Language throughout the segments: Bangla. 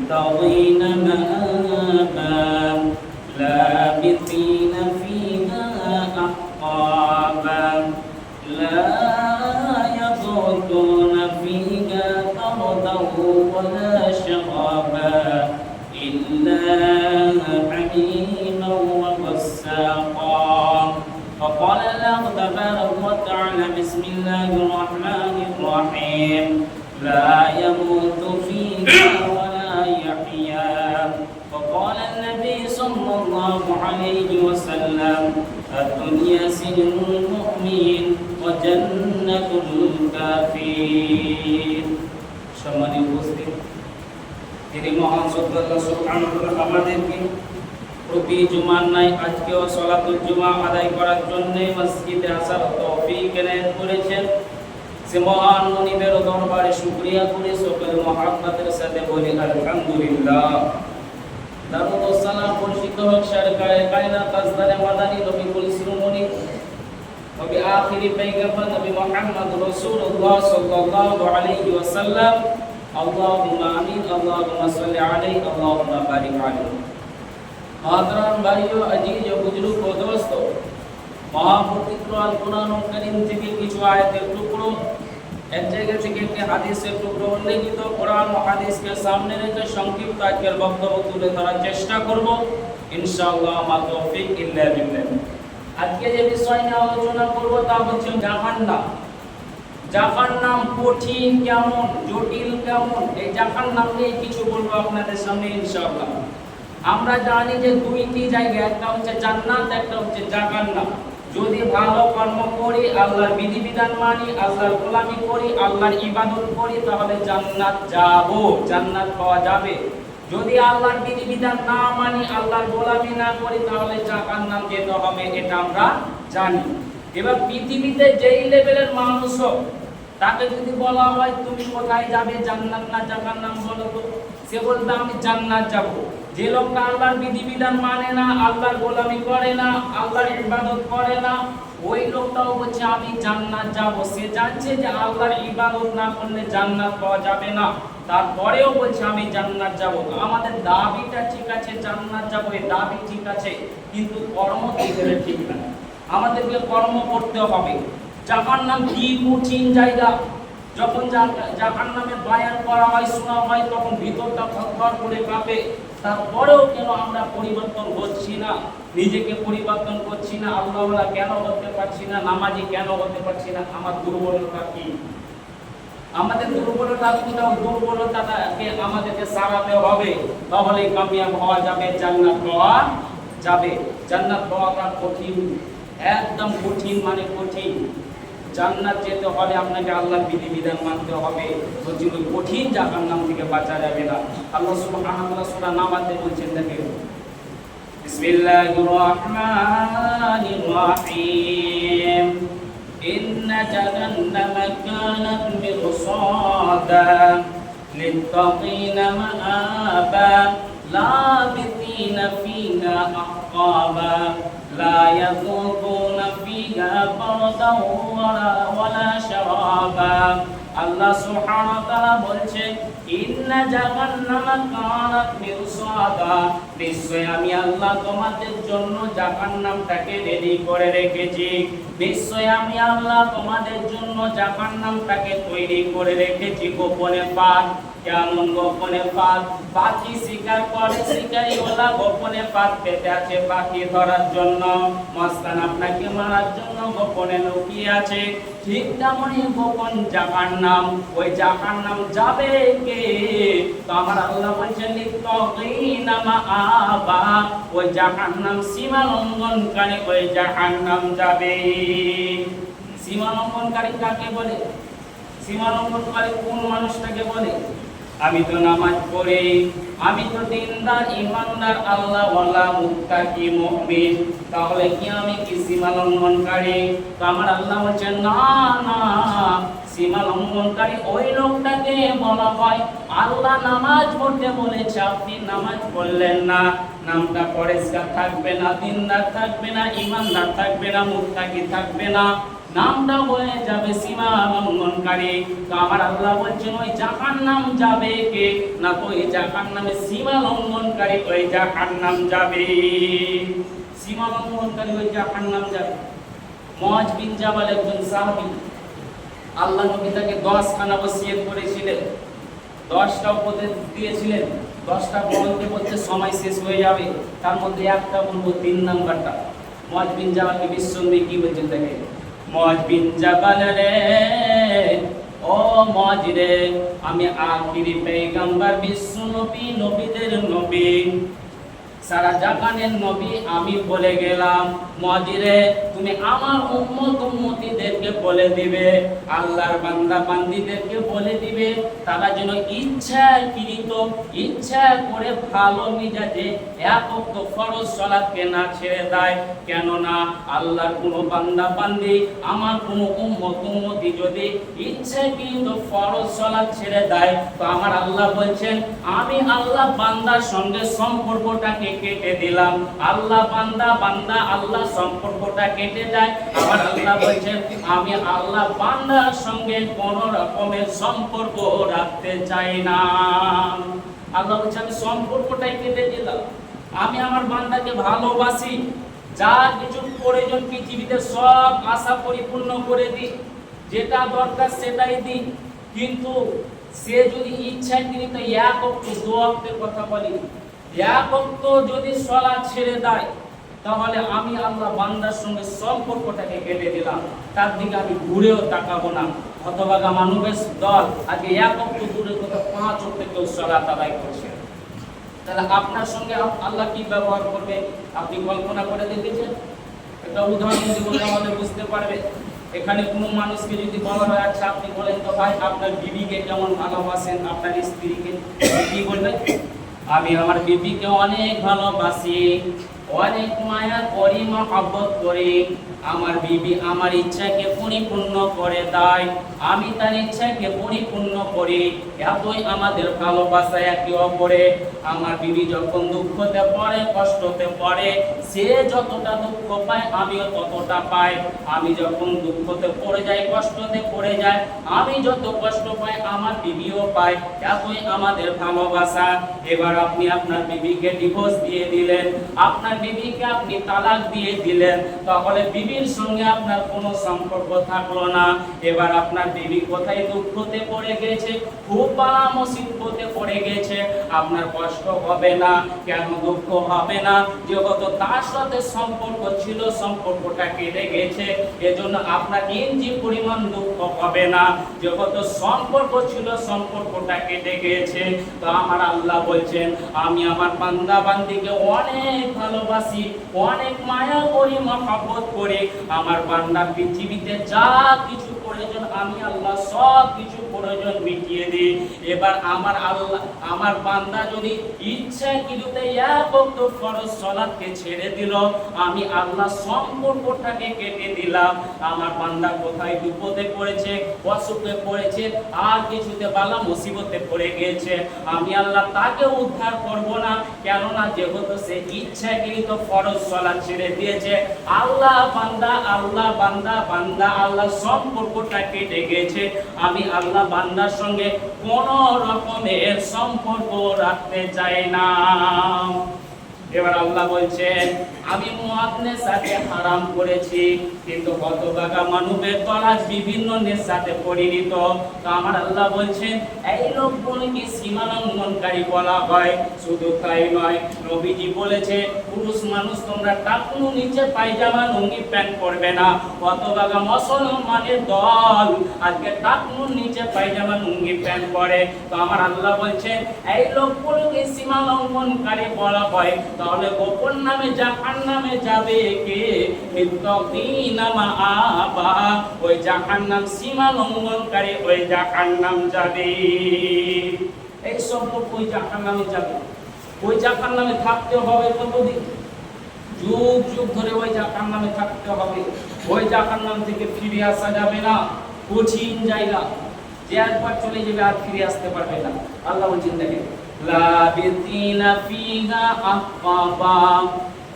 للطاغين مآبا لابثين فيها أحقابا لا يذوقون فيها بردا ولا شرابا إلا حميما وغساقا. فقال الله تبارك وتعالى بسم الله الرحمن الرحيم لا يموت فيها ولا يحيا. وقال النبي صلى الله عليه وسلم الدنيا سجن المؤمن وجنة الكافر. সম্মানিত উপস্থিত, তিনি মহান আল্লাহ সুবহানাহু ওয়া তাআলা আমাদেরকে প্রতি জুমার নাই আজকেও সালাতুল জুমা আদায় করার জন্য মসজিদে আসার তৌফিক এনায়েত করেছেন। সে মহান মুনিবের দরবারে শুকরিয়া করে সকল মহব্বতের সাথে বলি আলহামদুলিল্লাহ। দারুদ ও সালাম বর্ষিত হোক সরকারে কায়নাত তাজদারে মাদানী নবী কুল শিরোমণি নবী আখিরি পয়গম্বর নবী মুহাম্মদ রাসূলুল্লাহ সাল্লাল্লাহু আলাইহি ওয়াসাল্লাম। আল্লাহুম্মা আমিন। আল্লাহুম্মা সাল্লি আলাইহি আল্লাহুম্মা বারিক আলাইহি। محترم भाइयों, अजीज और बुजुर्ग और दोस्तों, महापवित्र अल कुरान करीम থেকে কিছু আয়াতের টুকরো এক জায়গা থেকে একটি হাদিসের টুকরো উল্লেখিত কোরআন ও হাদিসকে সামনে রেখে সংক্ষিপ্ত আজকের বক্তব্য তুলে ধরার চেষ্টা করব ইনশাআল্লাহ। মা তৌফিক ইল্লা বিল্লাহ। আজকে যে বিষয় নিয়ে আলোচনা করব তা হচ্ছে জাহান্নাম। জাহান্নাম কঠিন কেমন, জটিল কেমন, এই জাহান্নাম নিয়ে কিছু বলবো আপনাদের সামনে ইনশাআল্লাহ। আমরা জানি যে দুইটি জায়গা, একটা হচ্ছে জান্নাত, একটা হচ্ছে জাহান্নাম। যদি ভালো কর্ম করি, আল্লাহর বিধিবিধান মানি, আল্লাহর গোলামি করি, আল্লাহর ইবাদত করি, তাহলে জান্নাত যাব, জান্নাত পাওয়া যাবে। যদি আল্লাহর বিধিবিধান না মানি, আল্লাহর গোলামি না করি, তাহলে জাহান্নাম যেতে হবে, এটা আমরা জানি। এবার পৃথিবীতে যেই লেভেলের মানুষ হোক, তাকে যদি বলা হয় তুমি কোথায় যাবে, জান্নাত না জাহান্নাম বলো তো, সে বলবে আমি জান্নাত যাব। যে লোকটা আল্লাহর বিধিবিধান মানে না, আল্লাহর গোলামি করে না, আল্লাহর ইবাদত করে না, ওই লোকটাও বলছে আমি জান্নাত যাব। সে জানছে যে আল্লাহর ইবাদত না করলে জান্নাত পাওয়া যাবে না, তারপরেও বলছে আমি জান্নাত যাব। আমাদের দাবিটা ঠিক আছে, জান্নাত যাব, এই দাবি ঠিক আছে, কিন্তু কর্ম ঠিক না। আমাদেরকে কর্ম করতে হবে। জাহান্নাম কি কঠিন জায়গা। যখন জাহান্নামের বয়ান করা হয়, শোনা হয়, তখন ভিতরটা থরথর করে কাঁপে। তারপরেও কেন আমরা পরিবর্তন হচ্ছি না, নিজেকে পরিবর্তন করছি না, আল্লাহওয়ালা কেন হতে পারছি না, নামাজি কেন হতে পারছি না? আমার দুর্বলতা কি? আমাদের দুর্বলতা কোথাও, দুর্বলতাটাকে আমাদেরকে সারাতে হবে, তাহলে কামিয়াব হওয়া যাবে, জান্নাত পাওয়া যাবে। জান্নাত পাওয়াটা কঠিন, একদম কঠিন, মানে কঠিন। জান্নাত যেতে হলে আপনাকে আল্লাহর বিধিবিধান মানতে হবে, বলছি ওই কঠিন জাহান্নাম থেকে বাঁচা যাবে না। আল্লাহ সুবহানাহু ওয়া তাআলা সূরা নামাতে বলছেন, দেখেন বিসমিল্লাহির রাহমানির রাহিম ইন্না জাহান্নামা কানাত মিরসাদা লিত্তাগিনা মাআবা লাবিথিনা ফিহা আহকাবা لا يذوقون فيها بردا ولا شرابا। আল্লাহ সুবহানাহু ওয়া তাআলা বলছেন ইন্না জাহান্নামা কানাত মিরসাদা, নিশ্চয় আমি আল্লাহ তোমাদের জন্য জাহান্নামটাকে রেডি করে রেখেছি। নিশ্চয় আমি আল্লাহ তোমাদের জন্য জাহান্নামটাকে তৈরি করে রেখেছি। গোপনে ফাঁদ। কেমন গোপনে ফাঁদ? পাখি শিকার করে, শিকারীওয়ালা গোপনে ফাঁদ পেতে আছে পাখি ধরার জন্য, মস্তান আপনাকে মারার জন্য গোপনে লুকিয়ে আছে। ঠিক তেমনই গোপন জাহান্নাম। ওই জাহান্নাম যাবে কে? তো আমার আল্লাহ বলছেন লিত্তাগিনা মাআবা, ওই জাহান্নাম সীমা লঙ্ঘনকারী ওই জাহান্নাম যাবে। সীমা লঙ্ঘনকারী কাকে বলে? সীমা লঙ্ঘনকারী কোন মানুষটাকে বলে? আমি তো নামাজ পড়ি, আমি তো দিনদার, ইমানদার, আল্লাহওয়ালা, মুত্তাকি, মুমিন, তাহলে কি আমি কি সীমা লঙ্ঘনকারী? তো আমার আল্লাহ বলছেন না না, সীমা লঙ্ঘনকারী ওই লোকটাকে বলা হয়। আল্লাহ নামাজ পড়তে বলেছে, আপনি নামাজ পড়লেন না, নামটা পরিষ্কার থাকবে না, দিনদার থাকবে না, ইমানদার থাকবে না, মুত্তাকি থাকবে না, নামটা হয়ে যাবে সীমা লঙ্ঘনকারী। তো আমার আল্লাহ বলছেন ওই জাহান্নাম যাবে কে? না তো এই জাহান্নামে সীমা লঙ্ঘনকারী ওই জাহান্নাম যাবে। সীমা লঙ্ঘনকারী ওই জাহান্নাম যাবে। মুআয বিন জাবাল একজন সাহাবী, আল্লাহ নবী তাকে 10 খানা ওসিয়ত করেছিলেন, 10টা উপদেশ দিয়েছিলেন। 10টা বলতে বলতে সময় শেষ হয়ে যাবে, তার মধ্যে একটা বলবো 3 নাম্বারটা। মুআয বিন জাবালকে বিশ্বনবী কি বলছেন দেখে, মুআয বিন জাবাল রে, ও মুআয রে, আমি আখিরি পয়গম্বর বিশ্বনবী, নবীদের নবী, সারা জাহানের নবী, আমি বলে গেলাম মুআয রে, তুমি আমার উম্মত উম্মতিদেরকে বলে দিবে, আল্লাহর বান্দা বান্দীদেরকে বলে দিবে, তারা যেন ইচ্ছাকৃত ইচ্ছা করে ভালো মিজাজে এক ওয়াক্ত ফরজ সালাতকে না ছেড়ে দেয়। কেননা আল্লাহর কোনো বান্দা বান্দি, আমার কোনো উম্মত উম্মতি যদি ইচ্ছাকৃত ফরজ সালাত ছেড়ে দেয়, তো আমার আল্লাহ বলছেন আমি আল্লাহ বান্দার সঙ্গে সম্পর্কটাকে কেটে দিলাম। আল্লাহ বান্দা বান্দা আল্লাহ সম্পর্কটা কেটে যায়। আমার আল্লাহ বলছেন আমি আল্লাহ বান্দার সঙ্গে কোন রকমের সম্পর্ক রাখতে চাই না। আল্লাহ বলছেন আমি সম্পর্কটাই কেটে দিলাম। আমি আমার বান্দাকে ভালোবাসি, যা কিছু প্রয়োজন পৃথিবীতে সব আশা পরিপূর্ণ করে দিই, যেটা দরকার সেটাই দিই, কিন্তু সে যদি ইচ্ছাকৃত এক ওয়াক্ত দু ওয়াক্তের কথা বলি, এক ওয়াক্ত যদি সালাত ছেড়ে দেয়, তাহলে আমি আল্লাহ বান্দার সঙ্গে সম্পর্কটাকে কেটে দিলাম, তার দিকে আমি ঘুরেও তাকাবো না। হতভাগা মানুষের দল আজকে এক ওয়াক্ত দূরের কথা 5 ওয়াক্তে কেউ সালাত আদায় করছে। তাহলে আপনার সঙ্গে আল্লাহ কি ব্যবহার করবে আপনি কল্পনা করে দেখেছেন? একটা উদাহরণ দিলে আমাদের বুঝতে পারবে। এখানে কোনো মানুষকে যদি বলা হয় আচ্ছা আপনি বলেন তো ভাই আপনার বিবিকে কেমন ভালোবাসেন, আপনার স্ত্রীকে, কি বলবেন? আমি আমার বিবিকে অনেক ভালোবাসি, অনেক মায়া করি, মহব্বত করি। আমার বিবি আমার ইচ্ছাকে পরিপূর্ণ করে দেয়, আমি তার ইচ্ছাকে পরিপূর্ণ করি। এতই আমাদের ভালোবাসা একে অপরে। আমার বিবি যখন দুঃখতে পড়ে, কষ্টতে পড়ে, সে যতটা দুঃখ পায় আমিও ততটা পাই। আমি যখন দুঃখতে পড়ে যাই, কষ্টতে পড়ে যায়, আমি যত কষ্ট পাই আমার বিবিও পায়। এতই আমাদের ভালোবাসা। এবার আপনি আপনার বিবিকে ডিভোর্স দিয়ে দিলেন, আপনার বিবিকে আপনি তালাক দিয়ে দিলেন, তাহলে বিবির সঙ্গে আপনার কোনো সম্পর্ক থাকলো না। এবার আপনার বিবি কোথায় দুঃখতে পড়ে গেছে, খুব বালা মুসিবতে পড়ে গেছে, আপনার কষ্ট হবে না। কেন দুঃখ হবে না? যেহেতু তার সাথে সম্পর্ক ছিল, সম্পর্কটা কেটে গেছে, এজন্য আপনার ইঞ্চি পরিমাণ দুঃখ হবে না। যেহেতু সম্পর্ক ছিল, সম্পর্কটা কেটে গেছে। তো আমার আল্লাহ বলছেন আমি আমার বান্দা বান্দিকে অনেক ভালোবাসি, অনেক মায়া করি, মহব্বত করি। আমার বান্দা পৃথিবীতে যা কিছু প্রয়োজন আমি আল্লাহ সব কিছু প্রয়োজন মিটিয়ে দিই। এবার আমার আল্লাহ, আমার বান্দা যদি ইচ্ছাকৃত এক ওয়াক্ত ফরজ সালাতকে ছেড়ে দিল, আমি আল্লাহ সম্পর্কটাকে কেটে দিলাম। আমার বান্দা কোথায় বিপদে পড়েছে, অসুখে পড়েছে, আর কিছুতে বালা মুসিবতে পড়ে গিয়েছে, আমি আল্লাহ তাকে উদ্ধার করব না। কেননা যেহেতু সে ইচ্ছাকৃত ফরজ সালাত ছেড়ে দিয়েছে, আল্লাহ বান্দা আল্লাহ বান্দা বান্দা আল্লাহ সম্পর্কটা কেটে গেছে, আমি আল্লাহ বান্দার সঙ্গে কোন রকমের সম্পর্ক রাখতে চাই না। এবার আল্লাহ বলছেন আমি মদ নেশাকে হারাম করেছি, কিন্তু হতভাগা মানুষের তলাশ বিভিন্ন নেশাতে পরিণত। তো আমার আল্লাহ বলছেন এই লোকগুলোকে সীমা লঙ্ঘনকারী বলা হয়। শুধু তাই নয়, নবীজি বলেছে পুরুষ মানুষ তোমরা টাকনু নিচে পায়জামা লুঙ্গি প্যান্ট পরবে না। হতভাগা মুসলমানের দল আজকে টাকনুর নিচে পায়জামা লুঙ্গি প্যান্ট পরে। তো আমার আল্লাহ বলছেন এই লোকগুলোকে সীমা লঙ্ঘনকারী বলা হয়। তাহলে গোপন নামে জাহান্নামে যাবে কে? মুত্তাকিনা আবা, ওই জাহান্নাম সীমা লঙ্ঘনকারী ওই জাহান্নাম যাবে। এই সম্পর্ক ওই জাহান্নামে যাবে। ওই জাহান্নামে থাকতে হবে কতদিন? যুগ যুগ ধরে ওই জাহান্নামে থাকতে হবে। ওই জাহান্নাম থেকে ফিরে আসা যাবে না। কঠিন জায়গা, যে একবার চলে যাবে আর ফিরে আসতে পারবে না। আল্লাহ বলছেন দেখেন লাবিতিনা ফিহা আহকাবা,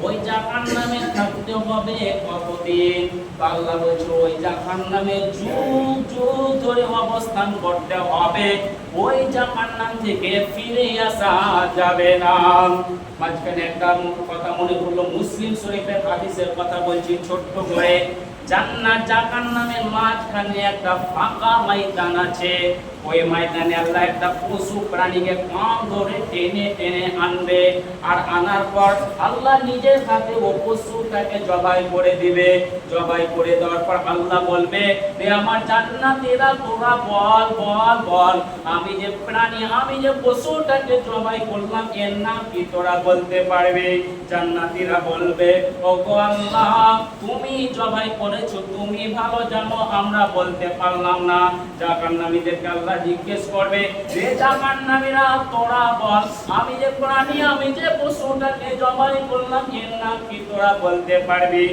ওই জাহান্নামে থাকতে হবে কতদিন? আল্লাহ বলছে ওই জাহান্নামে যুগ যুগ ধরে অবস্থান করতে হবে, ওই জাহান্নাম থেকে ফিরে আসা যাবে না। মাঝখানে একটা কথা মনে পড়লো, মুসলিম শরীফের হাদিসের কথা বলছি ছোট্ট করে। জান্নাত জাহান্নামের মাঝখানে একটা ফাঁকা ময়দান আছে, ওই ময়দানে আল্লাহ একটা পশু প্রাণীকে কান ধরে টেনে টেনে আনবে, আর আনার পর আল্লাহ নিজের হাতে ও পশুটাকে জবাই করে দিবে। জবাই করে দেওয়ার পর আল্লাহ বলবে, রে আমার জান্নাতীরা তোরা বল বল বল, আমি যে প্রাণী, আমি যে পশুটাকে জবাই করলাম এর নাম কি তোরা বলতে পারবে? জান্নাতীরা বলবে, ওগো আল্লাহ তুমি জবাই করেছো, তুমি ভালো জানো, আমরা বলতে পারলাম না। জাহান্নামীদেরকে আল্লাহ জিজ্ঞেস করবে, যে জাহান্নামীরা তোরা বল, আমি যে প্রাণী, আমি যে পশুটাকে জবাই করলাম এর নাম কি তোরা বলতে পারবি?